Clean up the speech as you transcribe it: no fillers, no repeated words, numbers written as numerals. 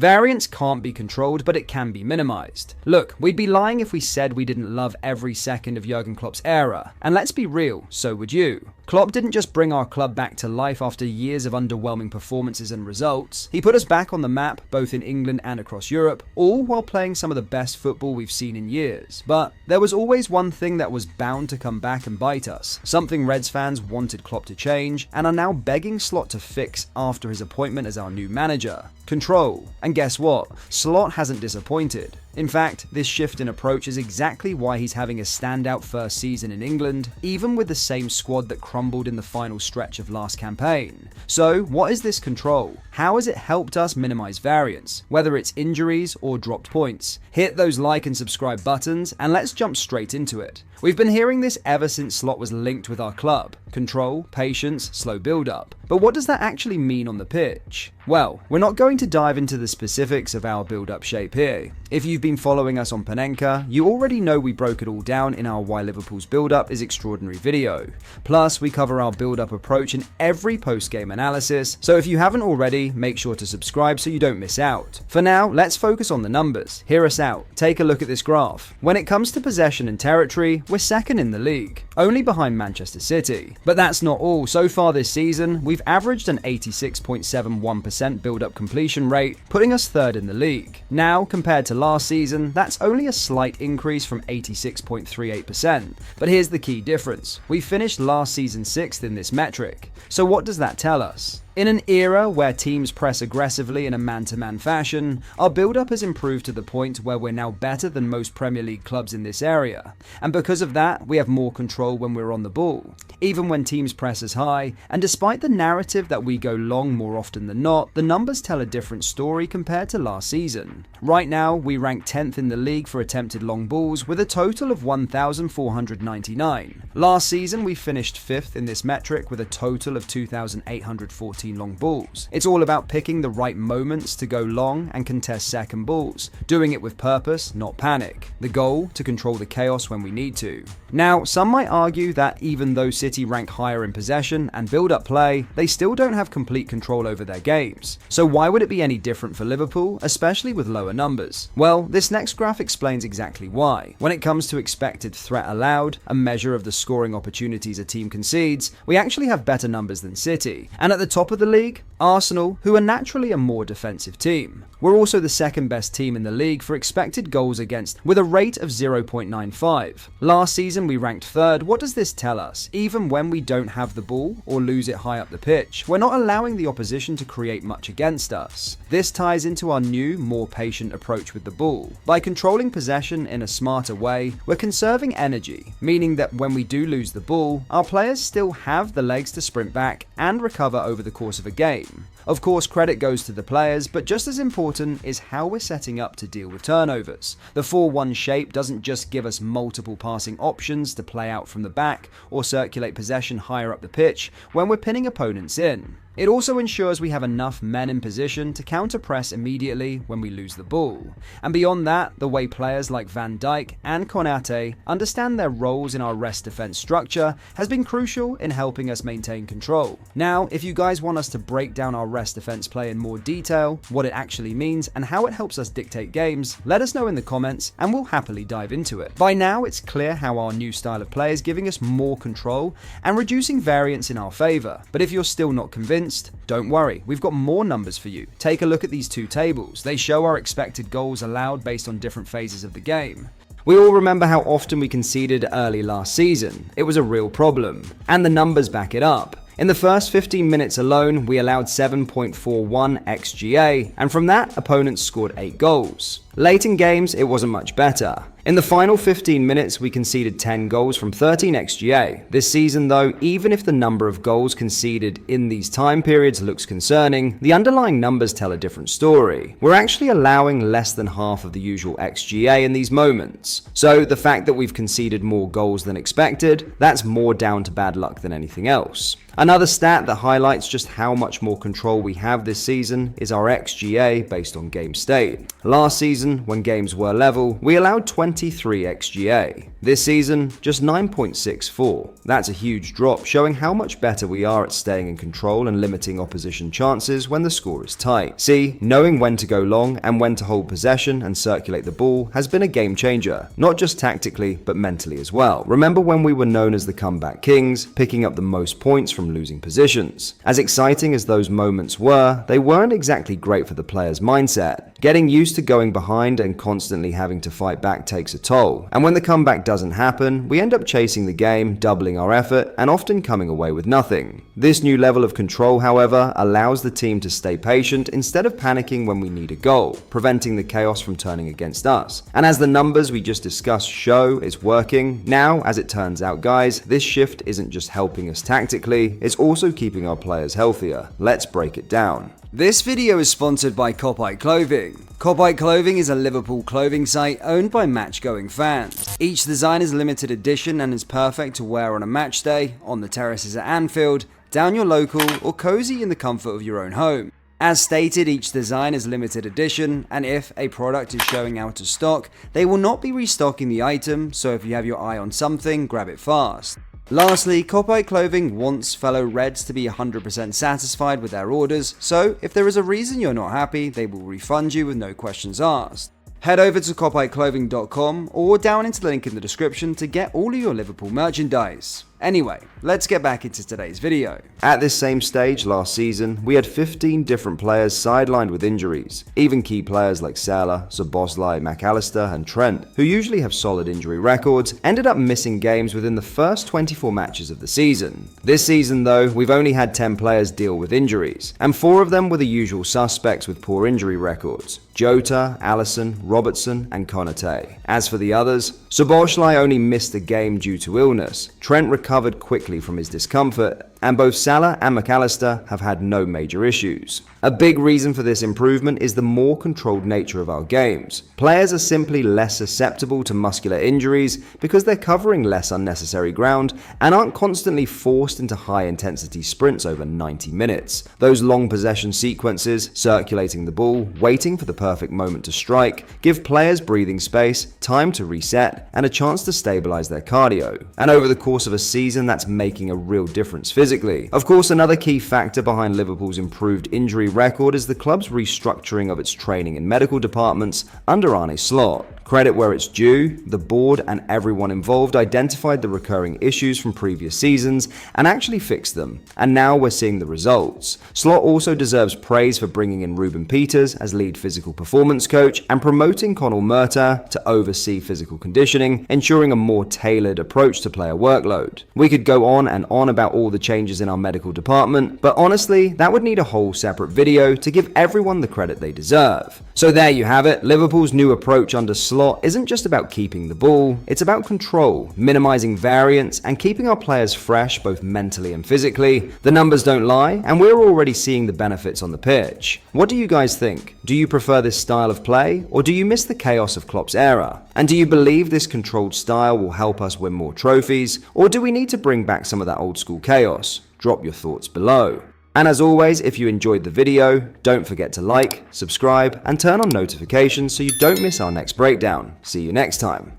Variance can't be controlled, but it can be minimized. Look, we'd be lying if we said we didn't love every second of Jurgen Klopp's era, and let's be real, so would you. Klopp didn't just bring our club back to life after years of underwhelming performances and results. He put us back on the map, both in England and across Europe, all while playing some of the best football we've seen in years. But there was always one thing that was bound to come back and bite us, something Reds fans wanted Klopp to change, and are now begging Slot to fix after his appointment as our new manager: control. And guess what? Slot hasn't disappointed. In fact, this shift in approach is exactly why he's having a standout first season in England, even with the same squad that crumbled in the final stretch of last campaign. So, what is this control? How has it helped us minimize variance, whether it's injuries or dropped points? Hit those like and subscribe buttons, and let's jump straight into it. We've been hearing this ever since Slot was linked with our club: control, patience, slow build-up. But what does that actually mean on the pitch? Well, we're not going to dive into the specifics of our build-up shape here. If you've been following us on Panenka, you already know we broke it all down in our Why Liverpool's build-up is extraordinary video. Plus, we cover our build-up approach in every post-game analysis, so if you haven't already, make sure to subscribe so you don't miss out. For now, let's focus on the numbers. Hear us out. Take a look at this graph. When it comes to possession and territory, we're second in the league, only behind Manchester City. But that's not all. So far this season, we've averaged an 86.71% build-up completion rate, putting us third in the league. Now, compared to last season, that's only a slight increase from 86.38%. But here's the key difference. We finished last season 6th in this metric. So what does that tell us? In an era where teams press aggressively in a man-to-man fashion, our build-up has improved to the point where we're now better than most Premier League clubs in this area. And because of that, we have more control when we're on the ball, even when teams press us high. And despite the narrative that we go long more often than not, the numbers tell a different story compared to last season. Right now, we rank 10th in the league for attempted long balls with a total of 1,499. Last season, we finished 5th in this metric with a total of 2,814 long balls. It's all about picking the right moments to go long and contest second balls, doing it with purpose, not panic. The goal, to control the chaos when we need to. Now, some might argue that even though City rank higher in possession and build-up play, they still don't have complete control over their games. So why would it be any different for Liverpool, especially with lower numbers? Well, this next graph explains exactly why. When it comes to expected threat allowed, a measure of the scoring opportunities a team concedes, we actually have better numbers than City. And at the top of the league, Arsenal, who are naturally a more defensive team. We're also the second best team in the league for expected goals against, with a rate of 0.95. Last season we ranked third. What does this tell us? Even when we don't have the ball or lose it high up the pitch, we're not allowing the opposition to create much against us. This ties into our new, more patient approach with the ball. By controlling possession in a smarter way, we're conserving energy, meaning that when we do lose the ball, our players still have the legs to sprint back and recover over the course of a game. Of course, credit goes to the players, but just as important is how we're setting up to deal with turnovers. The 4-1 shape doesn't just give us multiple passing options to play out from the back or circulate possession higher up the pitch when we're pinning opponents in. It also ensures we have enough men in position to counter-press immediately when we lose the ball. And beyond that, the way players like Van Dijk and Konate understand their roles in our rest defense structure has been crucial in helping us maintain control. Now, if you guys want us to break down our rest defense play in more detail, what it actually means and how it helps us dictate games, let us know in the comments and we'll happily dive into it. By now, it's clear how our new style of play is giving us more control and reducing variance in our favour. But if you're still not convinced, don't worry, we've got more numbers for you. Take a look at these two tables. They show our expected goals allowed based on different phases of the game. We all remember how often we conceded early last season. It was a real problem, and the numbers back it up. In the first 15 minutes alone, we allowed 7.41 XGA, and from that, opponents scored 8 goals. Late in games, it wasn't much better. In the final 15 minutes, we conceded 10 goals from 13 XGA. This season though, even if the number of goals conceded in these time periods looks concerning, the underlying numbers tell a different story. We're actually allowing less than half of the usual XGA in these moments. So the fact that we've conceded more goals than expected, that's more down to bad luck than anything else. Another stat that highlights just how much more control we have this season is our XGA based on game state. Last season, season, when games were level, we allowed 23 XGA. This season, just 9.64. That's a huge drop, showing how much better we are at staying in control and limiting opposition chances when the score is tight. See, knowing when to go long and when to hold possession and circulate the ball has been a game changer, not just tactically, but mentally as well. Remember when we were known as the comeback kings, picking up the most points from losing positions? As exciting as those moments were, they weren't exactly great for the player's mindset. Getting used to going behind and constantly having to fight back takes a toll, and when the comeback doesn't happen, we end up chasing the game, doubling our effort, and often coming away with nothing. This new level of control, however, allows the team to stay patient instead of panicking when we need a goal, preventing the chaos from turning against us. And as the numbers we just discussed show, it's working. Now, as it turns out, guys, this shift isn't just helping us tactically, it's also keeping our players healthier. Let's break it down. This video is sponsored by Clothing. Clothing is a Liverpool clothing site owned by match-going fans. Each design is limited edition and is perfect to wear on a match day, on the terraces at Anfield, down your local, or cozy in the comfort of your own home. As stated, each design is limited edition, and if a product is showing out of stock, they will not be restocking the item, so if you have your eye on something, grab it fast. Lastly, Clothing wants fellow Reds to be 100% satisfied with their orders, so if there is a reason you're not happy, they will refund you with no questions asked. Head over to clothing.com or down into the link in the description to get all of your Liverpool merchandise. Anyway, let's get back into today's video. At this same stage last season, we had 15 different players sidelined with injuries. Even key players like Salah, Szoboszlai, McAllister and Trent, who usually have solid injury records, ended up missing games within the first 24 matches of the season. This season though, we've only had 10 players deal with injuries, and 4 of them were the usual suspects with poor injury records: Jota, Alisson, Robertson and Konate. As for the others, Szoboszlai only missed a game due to illness. Trent recovered quickly from his discomfort, and both Salah and McAllister have had no major issues. A big reason for this improvement is the more controlled nature of our games. Players are simply less susceptible to muscular injuries because they're covering less unnecessary ground and aren't constantly forced into high-intensity sprints over 90 minutes. Those long possession sequences, circulating the ball, waiting for the perfect moment to strike, give players breathing space, time to reset, and a chance to stabilize their cardio. And over the course of a season, that's making a real difference physically. Of course, another key factor behind Liverpool's improved injury record is the club's restructuring of its training and medical departments under Arne's slot. Credit where it's due, the board and everyone involved identified the recurring issues from previous seasons and actually fixed them, and now we're seeing the results. Slot also deserves praise for bringing in Ruben Peters as lead physical performance coach and promoting Conal Murtagh to oversee physical conditioning, ensuring a more tailored approach to player workload. We could go on and on about all the changes in our medical department, but honestly, that would need a whole separate video to give everyone the credit they deserve. So there you have it, Liverpool's new approach under Slot isn't just about keeping the ball, it's about control, minimizing variance, and keeping our players fresh both mentally and physically. The numbers don't lie, and we're already seeing the benefits on the pitch. What do you guys think? Do you prefer this style of play, or do you miss the chaos of Klopp's era? And do you believe this controlled style will help us win more trophies, or do we need to bring back some of that old school chaos? Drop your thoughts below. And as always, if you enjoyed the video, don't forget to like, subscribe, and turn on notifications so you don't miss our next breakdown. See you next time.